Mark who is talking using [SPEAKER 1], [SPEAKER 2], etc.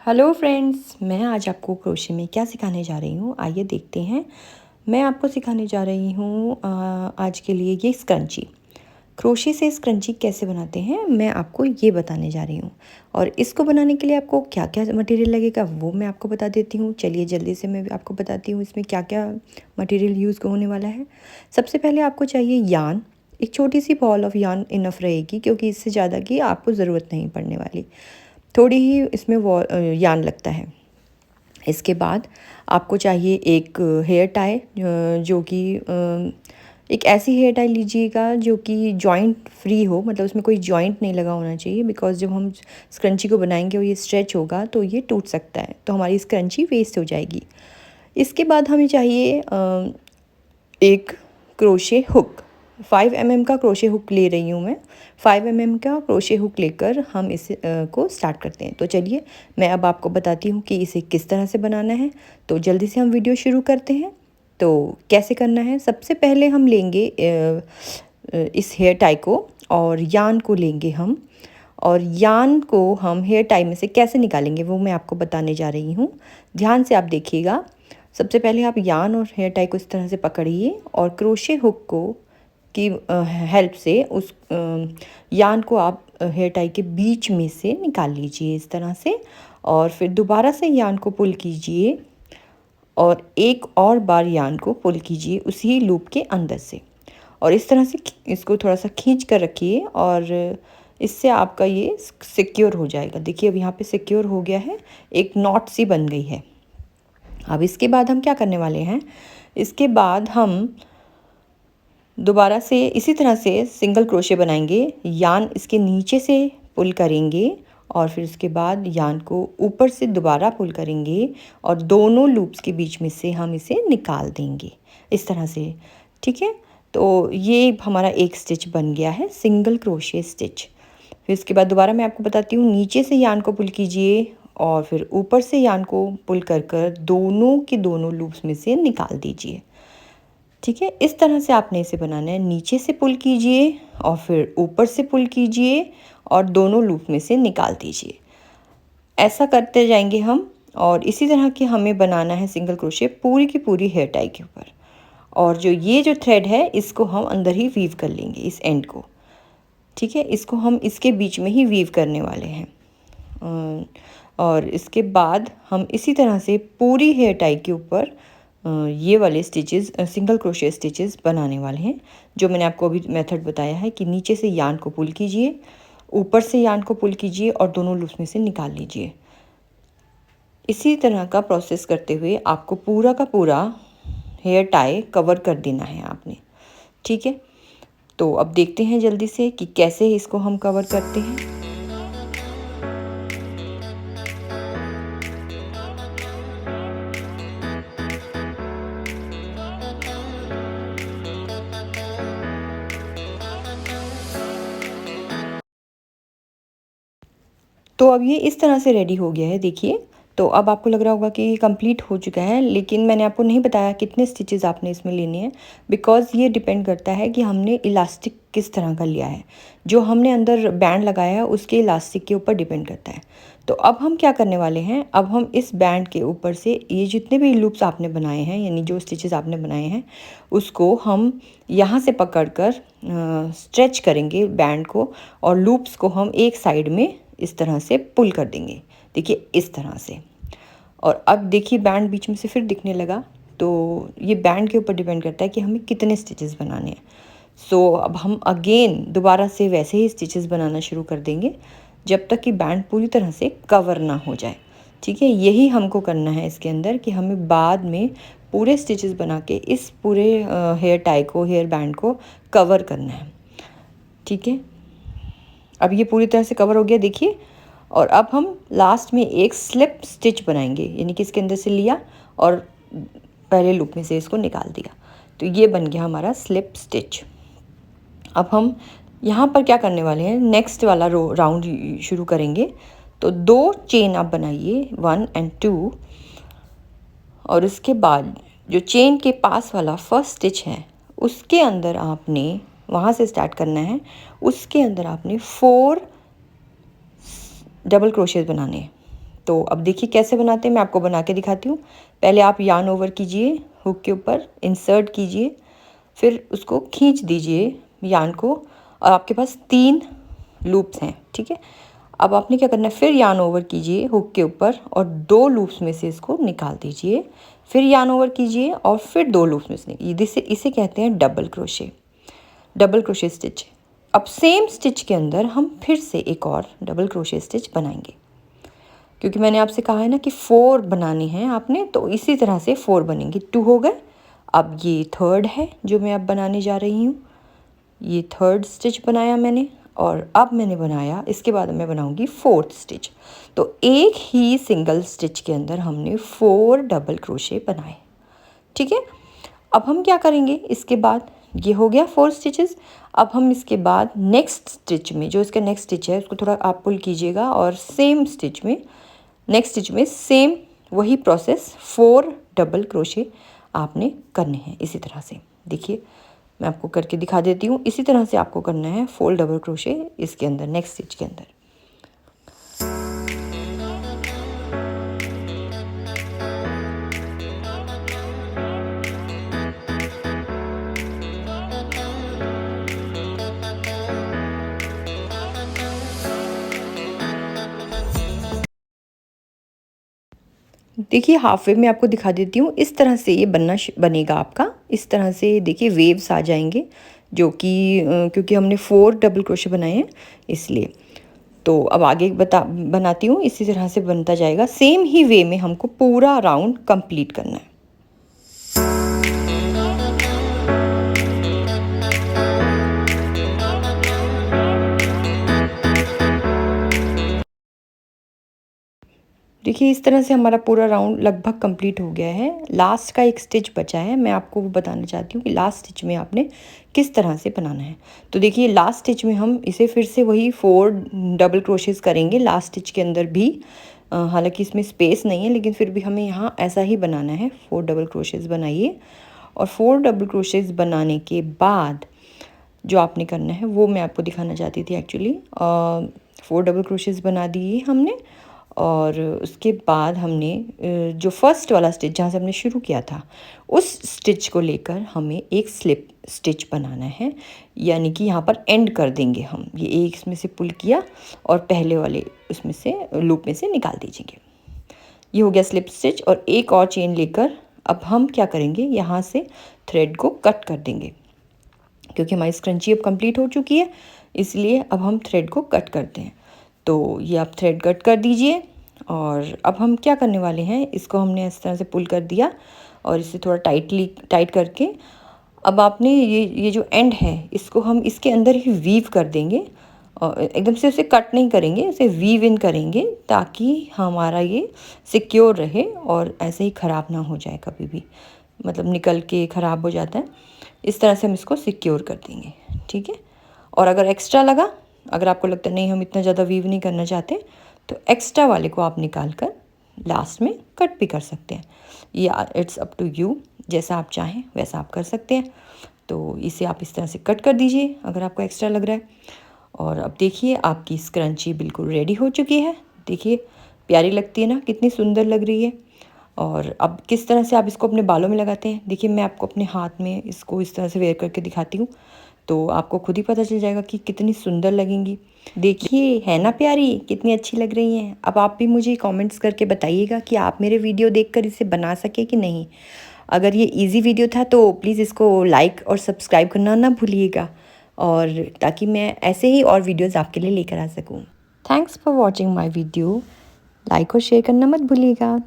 [SPEAKER 1] Hello friends, मैं आज आपको क्रोशे में क्या सिखाने जा रही हूँ, आइए देखते हैं। मैं आपको सिखाने जा रही हूँ आज के लिए ये स्क्रंची। क्रोशे से स्क्रंची कैसे बनाते हैं मैं आपको ये बताने जा रही हूँ। और इसको बनाने के लिए आपको क्या क्या मटेरियल लगेगा वो मैं आपको बता देती हूँ। चलिए जल्दी से मैं आपको बताती हूँ इसमें क्या क्या मटेरियल यूज़ होने वाला है। सबसे पहले आपको चाहिए यान। एक छोटी सी बॉल ऑफ यान इनफ रहेगी, क्योंकि इससे ज़्यादा की आपको ज़रूरत नहीं पड़ने वाली। थोड़ी ही इसमें यान लगता है। इसके बाद आपको चाहिए एक हेयर टाई, जो कि एक ऐसी हेयर टाई लीजिएगा जो कि जॉइंट फ्री हो, मतलब उसमें कोई जॉइंट नहीं लगा होना चाहिए। बिकॉज़ जब हम स्क्रंची को बनाएंगे और ये स्ट्रेच होगा तो ये टूट सकता है, तो हमारी स्क्रंची वेस्ट हो जाएगी। इसके बाद हमें चाहिए एक क्रोशे हुक। 5 mm का क्रोशे हुक ले रही हूँ मैं। 5 mm का क्रोशे हुक लेकर हम इसे को स्टार्ट करते हैं। तो चलिए मैं अब आपको बताती हूँ कि इसे किस तरह से बनाना है। तो जल्दी से हम वीडियो शुरू करते हैं। तो कैसे करना है, सबसे पहले हम लेंगे इस हेयर टाई को और यान को लेंगे हम। और यान को हम हेयर टाई में से कैसे निकालेंगे वो मैं आपको बताने जा रही हूँ। ध्यान से आप देखिएगा। सबसे पहले आप यान और हेयर टाई को इस तरह से पकड़िए और क्रोशे हुक को की हेल्प से उस यान को आप हेयर टाई के बीच में से निकाल लीजिए इस तरह से। और फिर दोबारा से यान को पुल कीजिए और एक और बार यान को पुल कीजिए उसी लूप के अंदर से। और इस तरह से इसको थोड़ा सा खींच कर रखिए और इससे आपका ये सिक्योर हो जाएगा। देखिए अब यहाँ पे सिक्योर हो गया है, एक नॉट सी बन गई है। अब इसके बाद हम क्या करने वाले हैं, इसके बाद हम दोबारा से इसी तरह से सिंगल क्रोशे बनाएंगे। यान इसके नीचे से पुल करेंगे और फिर उसके बाद यान को ऊपर से दोबारा पुल करेंगे और दोनों लूप्स के बीच में से हम इसे निकाल देंगे इस तरह से। ठीक है, तो ये हमारा एक स्टिच बन गया है, सिंगल क्रोशे स्टिच। फिर इसके बाद दोबारा मैं आपको बताती हूँ, नीचे से यान को पुल कीजिए और फिर ऊपर से यान को पुल कर कर दोनों के दोनों लूप्स में से निकाल दीजिए। ठीक है, इस तरह से आपने इसे बनाना है। नीचे से पुल कीजिए और फिर ऊपर से पुल कीजिए और दोनों लूप में से निकाल दीजिए। ऐसा करते जाएंगे हम। और इसी तरह की हमें बनाना है सिंगल क्रोशे पूरी की पूरी हेयर टाई के ऊपर। और ये जो थ्रेड है इसको हम अंदर ही वीव कर लेंगे, इस एंड को। ठीक है, इसको हम इसके बीच में ही वीव करने वाले हैं। और इसके बाद हम इसी तरह से पूरी हेयर टाई के ऊपर ये वाले स्टिचेस, सिंगल क्रोशे स्टिचेस बनाने वाले हैं। जो मैंने आपको अभी मेथड बताया है कि नीचे से यान को पुल कीजिए, ऊपर से यान को पुल कीजिए और दोनों लूप्स में से निकाल लीजिए। इसी तरह का प्रोसेस करते हुए आपको पूरा का पूरा हेयर टाई कवर कर देना है आपने। ठीक है, तो अब देखते हैं जल्दी से कि कैसे इसको हम कवर करते हैं। तो अब ये इस तरह से रेडी हो गया है, देखिए। तो अब आपको लग रहा होगा कि ये कंप्लीट हो चुका है, लेकिन मैंने आपको नहीं बताया कितने स्टिचेस आपने इसमें लेने हैं। बिकॉज़ ये डिपेंड करता है कि हमने इलास्टिक किस तरह का लिया है। जो हमने अंदर बैंड लगाया है उसके इलास्टिक के ऊपर डिपेंड करता है। तो अब हम क्या करने वाले हैं, अब हम इस बैंड के ऊपर से ये जितने भी लूप्स आपने बनाए हैं, यानी जो स्टिचेस आपने बनाए हैं, उसको हम यहाँ से पकड़ कर स्ट्रेच करेंगे बैंड को। और लूप्स को हम एक साइड में इस तरह से पुल कर देंगे, देखिए इस तरह से। और अब देखिए बैंड बीच में से फिर दिखने लगा। तो ये बैंड के ऊपर डिपेंड करता है कि हमें कितने स्टिचेस बनाने हैं। सो अब हम अगेन दोबारा से वैसे ही स्टिचेस बनाना शुरू कर देंगे जब तक कि बैंड पूरी तरह से कवर ना हो जाए। ठीक है, यही हमको करना है इसके अंदर, कि हमें बाद में पूरे स्टिचेस बना के इस पूरे हेयर टाई को, हेयर बैंड को कवर करना है। ठीक है, अब ये पूरी तरह से कवर हो गया, देखिए। और अब हम लास्ट में एक स्लिप स्टिच बनाएंगे, यानी कि इसके अंदर से लिया और पहले लूप में से इसको निकाल दिया। तो ये बन गया हमारा स्लिप स्टिच। अब हम यहाँ पर क्या करने वाले हैं, नेक्स्ट वाला राउंड शुरू करेंगे। तो 2 चेन आप बनाइए, 1 और 2। और उसके बाद जो चेन के पास वाला फर्स्ट स्टिच है उसके अंदर आपने, वहाँ से स्टार्ट करना है, उसके अंदर आपने 4 डबल क्रोशेस बनाने हैं। तो अब देखिए कैसे बनाते हैं, मैं आपको बना के दिखाती हूँ। पहले आप यार्न ओवर कीजिए, हुक के ऊपर इंसर्ट कीजिए, फिर उसको खींच दीजिए यार्न को, और आपके पास 3 लूप्स हैं, ठीक है। अब आपने क्या करना है, फिर यार्न ओवर कीजिए हुक के ऊपर और 2 लूप्स में से इसको निकाल दीजिए, फिर यार्न ओवर कीजिए और फिर 2 लूप्स में से इसे कहते हैं डबल क्रोशे स्टिच। अब सेम स्टिच के अंदर हम फिर से एक और डबल क्रोशे स्टिच बनाएंगे, क्योंकि मैंने आपसे कहा है ना कि 4 बनाने हैं आपने, तो इसी तरह से 4 बनेंगे। 2 हो गए। अब ये 3rd है जो मैं अब बनाने जा रही हूँ। ये 3rd स्टिच बनाया मैंने, और अब मैंने बनाया, इसके बाद मैं बनाऊंगी 4th स्टिच। तो एक ही सिंगल स्टिच के अंदर हमने 4 डबल क्रोशे बनाए, ठीक है। अब हम क्या करेंगे, इसके बाद ये हो गया 4 स्टिचेस। अब हम इसके बाद नेक्स्ट स्टिच में, जो इसका नेक्स्ट स्टिच है उसको थोड़ा आप पुल कीजिएगा, और सेम स्टिच में, नेक्स्ट स्टिच में सेम वही प्रोसेस 4 डबल क्रोशे आपने करने हैं इसी तरह से। देखिए मैं आपको करके दिखा देती हूँ। इसी तरह से आपको करना है 4 डबल क्रोशे इसके अंदर, नेक्स्ट स्टिच के अंदर। देखिए हाफ वे में आपको दिखा देती हूँ, इस तरह से ये बनेगा आपका। इस तरह से देखिए वेव्स आ जाएंगे, जो कि क्योंकि हमने 4 डबल क्रोशे बनाए हैं इसलिए। तो अब आगे बनाती हूँ, इसी तरह से बनता जाएगा। सेम ही वे में हमको पूरा राउंड कंप्लीट करना है। देखिए इस तरह से हमारा पूरा राउंड लगभग कंप्लीट हो गया है। लास्ट का एक स्टिच बचा है, मैं आपको वो बताना चाहती हूँ कि लास्ट स्टिच में आपने किस तरह से बनाना है। तो देखिए लास्ट स्टिच में हम इसे फिर से वही 4 डबल क्रोशेस करेंगे लास्ट स्टिच के अंदर भी। हालांकि इसमें स्पेस नहीं है, लेकिन फिर भी हमें यहाँ ऐसा ही बनाना है। 4 डबल क्रोशेस बनाइए, और 4 डबल क्रोशेस बनाने के बाद जो आपने करना है वो मैं आपको दिखाना चाहती थी एक्चुअली। 4 डबल क्रोशेस बना दिए हमने, और उसके बाद हमने जो फर्स्ट वाला स्टिच जहाँ से हमने शुरू किया था, उस स्टिच को लेकर हमें एक स्लिप स्टिच बनाना है, यानी कि यहाँ पर एंड कर देंगे हम। ये एक इसमें से पुल किया और पहले वाले उसमें से लूप में से निकाल दीजिए। ये हो गया स्लिप स्टिच। और एक और चेन लेकर अब हम क्या करेंगे, यहाँ से थ्रेड को कट कर देंगे, क्योंकि हमारी स्क्रंची अब कंप्लीट हो चुकी है, इसलिए अब हम थ्रेड को कट करते हैं। तो ये आप थ्रेड कट कर दीजिए। और अब हम क्या करने वाले हैं, इसको हमने इस तरह से पुल कर दिया और इसे थोड़ा टाइट करके अब आपने ये जो एंड है इसको हम इसके अंदर ही वीव कर देंगे, और एकदम से उसे कट नहीं करेंगे, उसे वीव इन करेंगे, ताकि हमारा ये सिक्योर रहे और ऐसे ही ख़राब ना हो जाए कभी भी, मतलब निकल के ख़राब हो जाता है। इस तरह से हम इसको सिक्योर कर देंगे, ठीक है। और अगर एक्स्ट्रा लगा, अगर आपको लगता है नहीं हम इतना ज़्यादा वीव नहीं करना चाहते, तो एक्स्ट्रा वाले को आप निकाल कर लास्ट में कट भी कर सकते हैं। ये इट्स अप टू यू, जैसा आप चाहें वैसा आप कर सकते हैं। तो इसे आप इस तरह से कट कर दीजिए अगर आपको एक्स्ट्रा लग रहा है। और अब देखिए आपकी स्क्रंची बिल्कुल रेडी हो चुकी है। देखिए प्यारी लगती है ना, कितनी सुंदर लग रही है। और अब किस तरह से आप इसको अपने बालों में लगाते हैं, देखिए मैं आपको अपने हाथ में इसको इस तरह से वेयर करके दिखाती हूँ, तो आपको खुद ही पता चल जाएगा कि कितनी सुंदर लगेंगी। देखिए है ना प्यारी, कितनी अच्छी लग रही हैं। अब आप भी मुझे कमेंट्स करके बताइएगा कि आप मेरे वीडियो देखकर इसे बना सके कि नहीं। अगर ये इजी वीडियो था तो प्लीज़ इसको लाइक और सब्सक्राइब करना ना भूलिएगा, और ताकि मैं ऐसे ही और वीडियोज़ आपके लिए लेकर आ सकूँ। Thanks for watching my video. Like और शेयर करना मत भूलिएगा।